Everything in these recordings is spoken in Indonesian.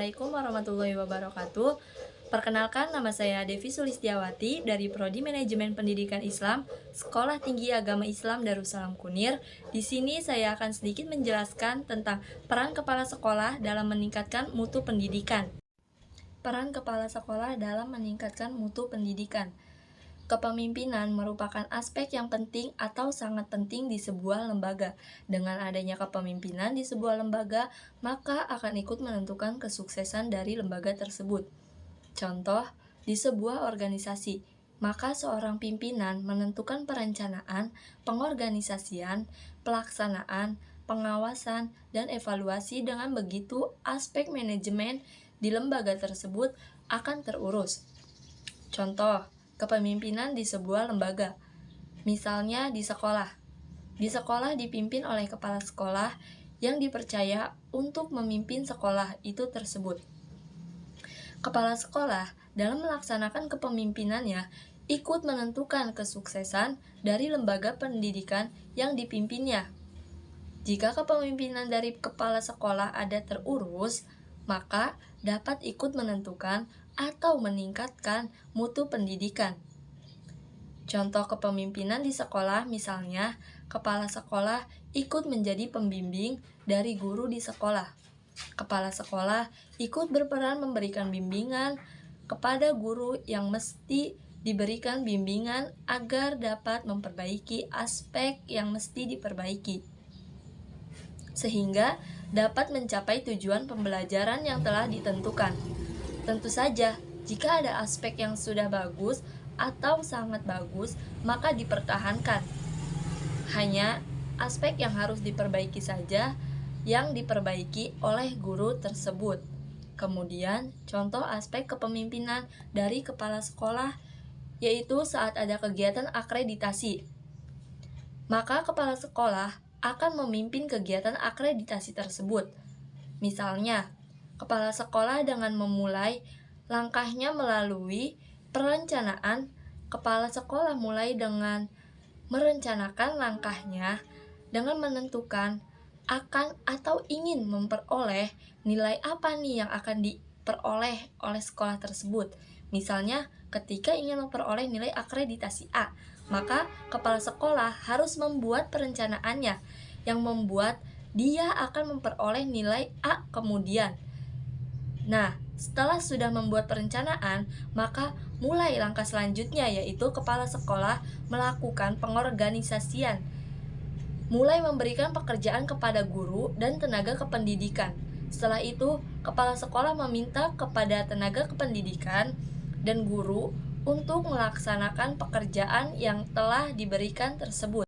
Assalamualaikum warahmatullahi wabarakatuh. Perkenalkan, nama saya Devi Sulistiawati dari Prodi Manajemen Pendidikan Islam, Sekolah Tinggi Agama Islam Darussalam Kunir. Di sini saya akan sedikit menjelaskan tentang peran kepala sekolah dalam meningkatkan mutu pendidikan. Peran kepala sekolah dalam meningkatkan mutu pendidikan. Kepemimpinan merupakan aspek yang penting atau sangat penting di sebuah lembaga. Dengan adanya kepemimpinan di sebuah lembaga, maka akan ikut menentukan kesuksesan dari lembaga tersebut. Contoh, di sebuah organisasi, maka seorang pimpinan menentukan perencanaan, pengorganisasian, pelaksanaan, pengawasan, dan evaluasi. Dengan begitu, aspek manajemen di lembaga tersebut akan terurus. Contoh, kepemimpinan di sebuah lembaga. Misalnya di sekolah. Di sekolah dipimpin oleh kepala sekolah yang dipercaya untuk memimpin sekolah itu tersebut. Kepala sekolah dalam melaksanakan kepemimpinannya ikut menentukan kesuksesan dari lembaga pendidikan yang dipimpinnya. Jika kepemimpinan dari kepala sekolah ada terurus, maka dapat ikut menentukan atau meningkatkan mutu pendidikan. Contoh kepemimpinan di sekolah, misalnya, kepala sekolah ikut menjadi pembimbing dari guru di sekolah. Kepala sekolah ikut berperan memberikan bimbingan kepada guru yang mesti diberikan bimbingan agar dapat memperbaiki aspek yang mesti diperbaiki, sehingga dapat mencapai tujuan pembelajaran yang telah ditentukan. Tentu saja, jika ada aspek yang sudah bagus atau sangat bagus, maka dipertahankan. Hanya aspek yang harus diperbaiki saja yang diperbaiki oleh guru tersebut. Kemudian, contoh aspek kepemimpinan dari kepala sekolah yaitu saat ada kegiatan akreditasi. Maka kepala sekolah akan memimpin kegiatan akreditasi tersebut. Misalnya, kepala sekolah dengan memulai langkahnya melalui perencanaan. Kepala sekolah mulai dengan merencanakan langkahnya dengan menentukan akan atau ingin memperoleh nilai apa nih yang akan diperoleh oleh sekolah tersebut. Misalnya, ketika ingin memperoleh nilai akreditasi A, maka kepala sekolah harus membuat perencanaannya yang membuat dia akan memperoleh nilai A kemudian. Nah, setelah sudah membuat perencanaan, maka mulai langkah selanjutnya yaitu kepala sekolah melakukan pengorganisasian. Mulai memberikan pekerjaan kepada guru dan tenaga kependidikan. Setelah itu, kepala sekolah meminta kepada tenaga kependidikan dan guru untuk melaksanakan pekerjaan yang telah diberikan tersebut.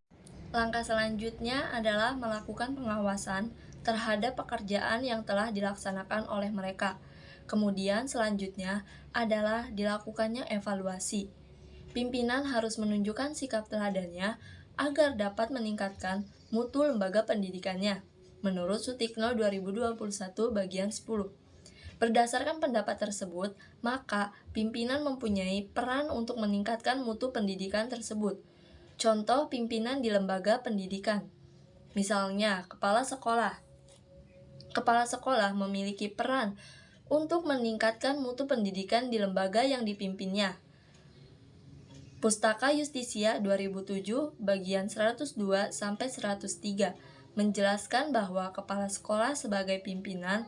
Langkah selanjutnya adalah melakukan pengawasan terhadap pekerjaan yang telah dilaksanakan oleh mereka. Kemudian selanjutnya adalah dilakukannya evaluasi. Pimpinan harus menunjukkan sikap teladannya agar dapat meningkatkan mutu lembaga pendidikannya, menurut Sutikno 2021 bagian 10. Berdasarkan pendapat tersebut, maka pimpinan mempunyai peran untuk meningkatkan mutu pendidikan tersebut. Contoh pimpinan di lembaga pendidikan. Misalnya, kepala sekolah. Kepala sekolah memiliki peran untuk meningkatkan mutu pendidikan di lembaga yang dipimpinnya. Pustaka Yustisia 2007 bagian 102 sampai 103 menjelaskan bahwa kepala sekolah sebagai pimpinan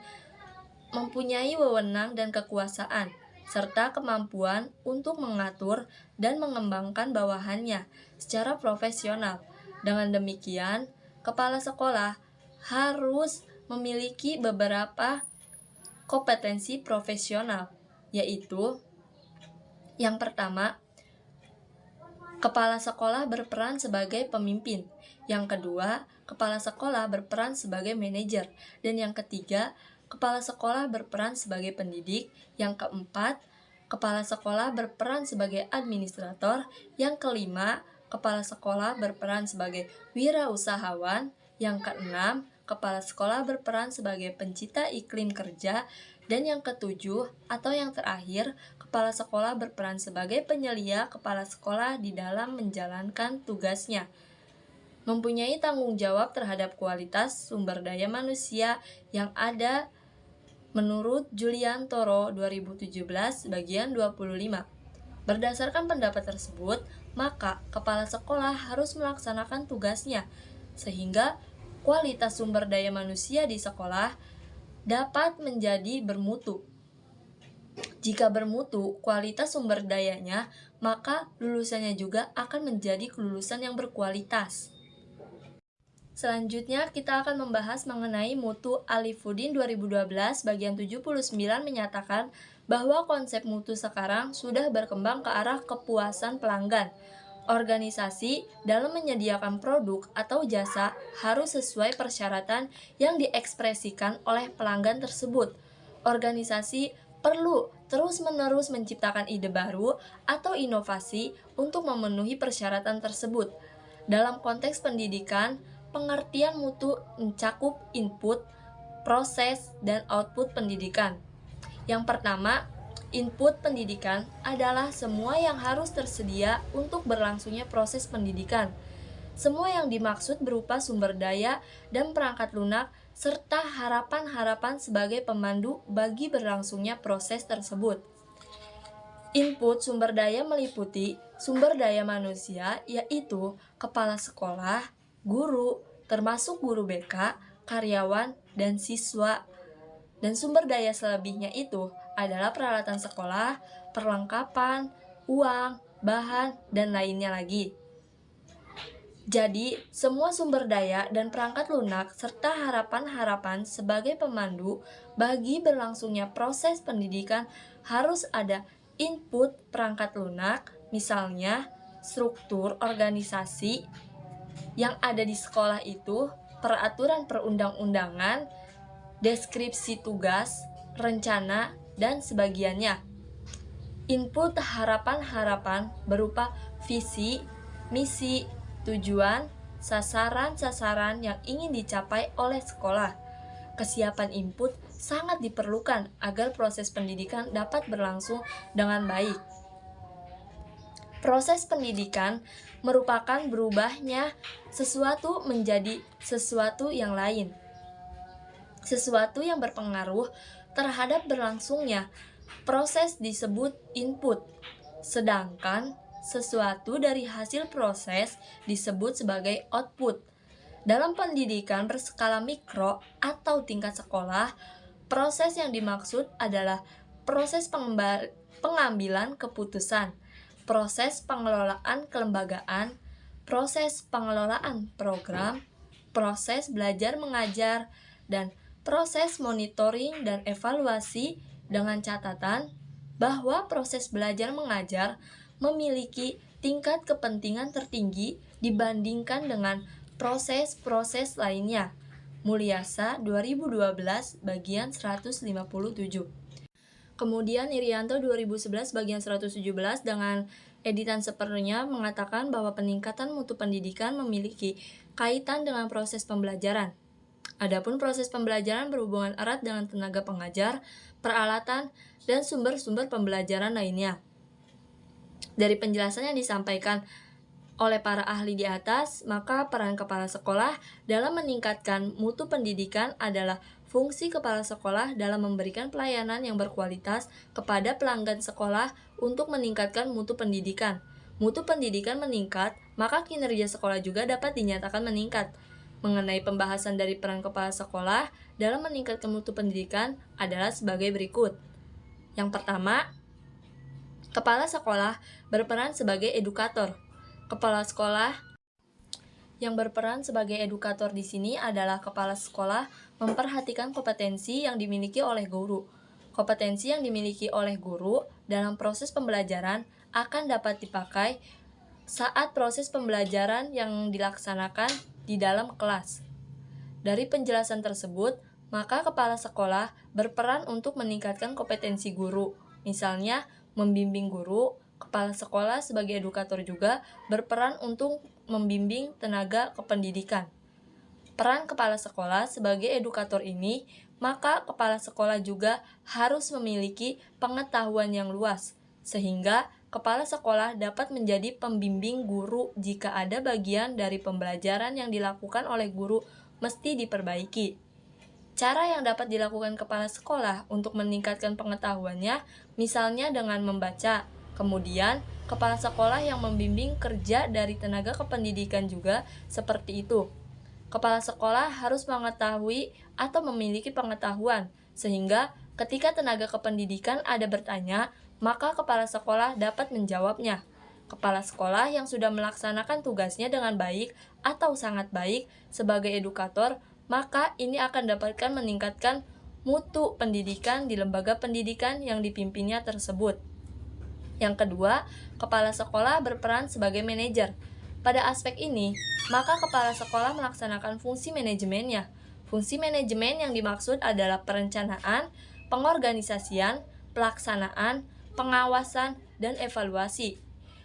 mempunyai wewenang dan kekuasaan serta kemampuan untuk mengatur dan mengembangkan bawahannya secara profesional. Dengan demikian, kepala sekolah harus memiliki beberapa kompetensi profesional, yaitu yang pertama, kepala sekolah berperan sebagai pemimpin. Yang kedua, kepala sekolah berperan sebagai manajer. Dan yang ketiga, kepala sekolah berperan sebagai pendidik. Yang keempat, kepala sekolah berperan sebagai administrator. Yang kelima, kepala sekolah berperan sebagai wirausahawan. Yang keenam, kepala sekolah berperan sebagai pencipta iklim kerja. Dan yang ketujuh atau yang terakhir, kepala sekolah berperan sebagai penyelia kepala sekolah di dalam menjalankan tugasnya. Mempunyai tanggung jawab terhadap kualitas sumber daya manusia yang ada Menurut Julian Toro 2017 bagian 25, berdasarkan pendapat tersebut, maka kepala sekolah harus melaksanakan tugasnya sehingga kualitas sumber daya manusia di sekolah dapat menjadi bermutu. Jika bermutu kualitas sumber dayanya, maka lulusannya juga akan menjadi kelulusan yang berkualitas. Selanjutnya kita akan membahas mengenai mutu. Alifuddin 2012 bagian 79 menyatakan bahwa konsep mutu sekarang sudah berkembang ke arah kepuasan pelanggan. Organisasi dalam menyediakan produk atau jasa harus sesuai persyaratan yang diekspresikan oleh pelanggan tersebut. Organisasi perlu terus-menerus menciptakan ide baru atau inovasi untuk memenuhi persyaratan tersebut. Dalam konteks pendidikan, pengertian mutu mencakup input, proses, dan output pendidikan. Yang pertama, input pendidikan adalah semua yang harus tersedia untuk berlangsungnya proses pendidikan. Semua yang dimaksud berupa sumber daya dan perangkat lunak serta harapan-harapan sebagai pemandu bagi berlangsungnya proses tersebut. Input sumber daya meliputi sumber daya manusia, yaitu kepala sekolah, guru, termasuk guru BK, karyawan, dan siswa. Dan sumber daya selebihnya itu adalah peralatan sekolah, perlengkapan, uang, bahan, dan lainnya lagi. Jadi, semua sumber daya dan perangkat lunak serta harapan-harapan sebagai pemandu bagi berlangsungnya proses pendidikan harus ada input perangkat lunak, misalnya struktur organisasi yang ada di sekolah itu, peraturan perundang-undangan, deskripsi tugas, rencana, dan sebagiannya. Input harapan-harapan berupa visi, misi, tujuan, sasaran-sasaran yang ingin dicapai oleh sekolah. Kesiapan input sangat diperlukan agar proses pendidikan dapat berlangsung dengan baik. Proses pendidikan merupakan berubahnya sesuatu menjadi sesuatu yang lain. Sesuatu yang berpengaruh terhadap berlangsungnya proses disebut input, sedangkan sesuatu dari hasil proses disebut sebagai output. Dalam pendidikan berskala mikro atau tingkat sekolah, proses yang dimaksud adalah proses pengambilan keputusan, proses pengelolaan kelembagaan, proses pengelolaan program, proses belajar mengajar, dan proses monitoring dan evaluasi, dengan catatan bahwa proses belajar mengajar memiliki tingkat kepentingan tertinggi dibandingkan dengan proses-proses lainnya. Mulyasa 2012 bagian 157. Kemudian Irianto 2011 bagian 117 dengan editan sepenuhnya mengatakan bahwa peningkatan mutu pendidikan memiliki kaitan dengan proses pembelajaran. Adapun proses pembelajaran berhubungan erat dengan tenaga pengajar, peralatan, dan sumber-sumber pembelajaran lainnya. Dari penjelasan yang disampaikan oleh para ahli di atas, maka peran kepala sekolah dalam meningkatkan mutu pendidikan adalah fungsi kepala sekolah dalam memberikan pelayanan yang berkualitas kepada pelanggan sekolah untuk meningkatkan mutu pendidikan. Mutu pendidikan meningkat, maka kinerja sekolah juga dapat dinyatakan meningkat. Mengenai pembahasan dari peran kepala sekolah dalam meningkatkan mutu pendidikan adalah sebagai berikut. Yang pertama, kepala sekolah berperan sebagai edukator. Kepala sekolah yang berperan sebagai edukator di sini adalah kepala sekolah memperhatikan kompetensi yang dimiliki oleh guru. Kompetensi yang dimiliki oleh guru dalam proses pembelajaran akan dapat dipakai saat proses pembelajaran yang dilaksanakan di dalam kelas. Dari penjelasan tersebut, maka kepala sekolah berperan untuk meningkatkan kompetensi guru. Misalnya, membimbing guru, kepala sekolah sebagai edukator juga berperan untuk membimbing tenaga kependidikan. Peran kepala sekolah sebagai edukator ini, maka kepala sekolah juga harus memiliki pengetahuan yang luas, sehingga kepala sekolah dapat menjadi pembimbing guru jika ada bagian dari pembelajaran yang dilakukan oleh guru mesti diperbaiki. Cara yang dapat dilakukan kepala sekolah untuk meningkatkan pengetahuannya, misalnya dengan membaca. Kemudian, kepala sekolah yang membimbing kerja dari tenaga kependidikan juga seperti itu. Kepala sekolah harus mengetahui atau memiliki pengetahuan, sehingga ketika tenaga kependidikan ada bertanya, maka kepala sekolah dapat menjawabnya. Kepala sekolah yang sudah melaksanakan tugasnya dengan baik atau sangat baik sebagai edukator, maka ini akan dapatkan meningkatkan mutu pendidikan di lembaga pendidikan yang dipimpinnya tersebut. Yang kedua, kepala sekolah berperan sebagai manajer. Pada aspek ini, maka kepala sekolah melaksanakan fungsi manajemennya. Fungsi manajemen yang dimaksud adalah perencanaan, pengorganisasian, pelaksanaan, pengawasan, dan evaluasi.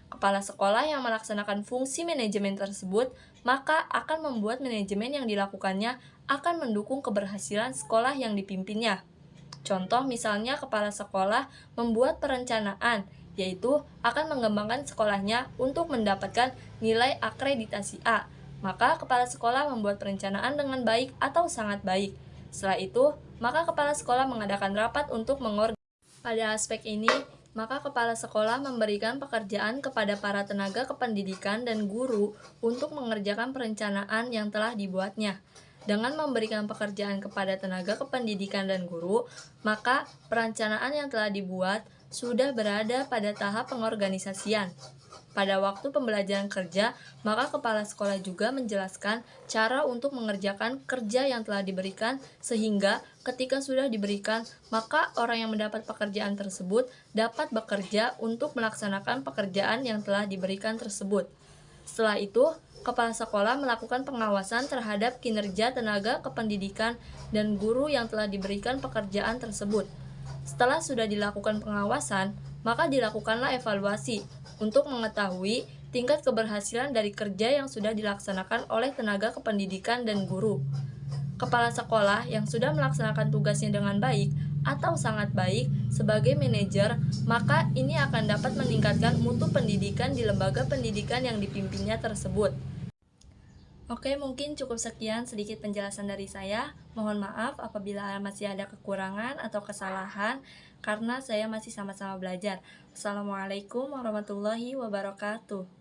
Kepala sekolah yang melaksanakan fungsi manajemen tersebut, maka akan membuat manajemen yang dilakukannya akan mendukung keberhasilan sekolah yang dipimpinnya. Contoh misalnya kepala sekolah membuat perencanaan, yaitu akan mengembangkan sekolahnya untuk mendapatkan nilai akreditasi A. Maka kepala sekolah membuat perencanaan dengan baik atau sangat baik. Setelah itu, maka kepala sekolah mengadakan rapat untuk pada aspek ini, maka kepala sekolah memberikan pekerjaan kepada para tenaga kependidikan dan guru untuk mengerjakan perencanaan yang telah dibuatnya. Dengan memberikan pekerjaan kepada tenaga kependidikan dan guru, maka perencanaan yang telah dibuat sudah berada pada tahap pengorganisasian. Pada waktu pembelajaran kerja, maka kepala sekolah juga menjelaskan cara untuk mengerjakan kerja yang telah diberikan, sehingga ketika sudah diberikan, maka orang yang mendapat pekerjaan tersebut dapat bekerja untuk melaksanakan pekerjaan yang telah diberikan tersebut. Setelah itu, kepala sekolah melakukan pengawasan terhadap kinerja tenaga kependidikan dan guru yang telah diberikan pekerjaan tersebut. Setelah sudah dilakukan pengawasan, maka dilakukanlah evaluasi untuk mengetahui tingkat keberhasilan dari kerja yang sudah dilaksanakan oleh tenaga kependidikan dan guru. Kepala sekolah yang sudah melaksanakan tugasnya dengan baik atau sangat baik sebagai manajer, maka ini akan dapat meningkatkan mutu pendidikan di lembaga pendidikan yang dipimpinnya tersebut. Oke, mungkin cukup sekian sedikit penjelasan dari saya. Mohon maaf apabila masih ada kekurangan atau kesalahan, karena saya masih sama-sama belajar. Assalamualaikum warahmatullahi wabarakatuh.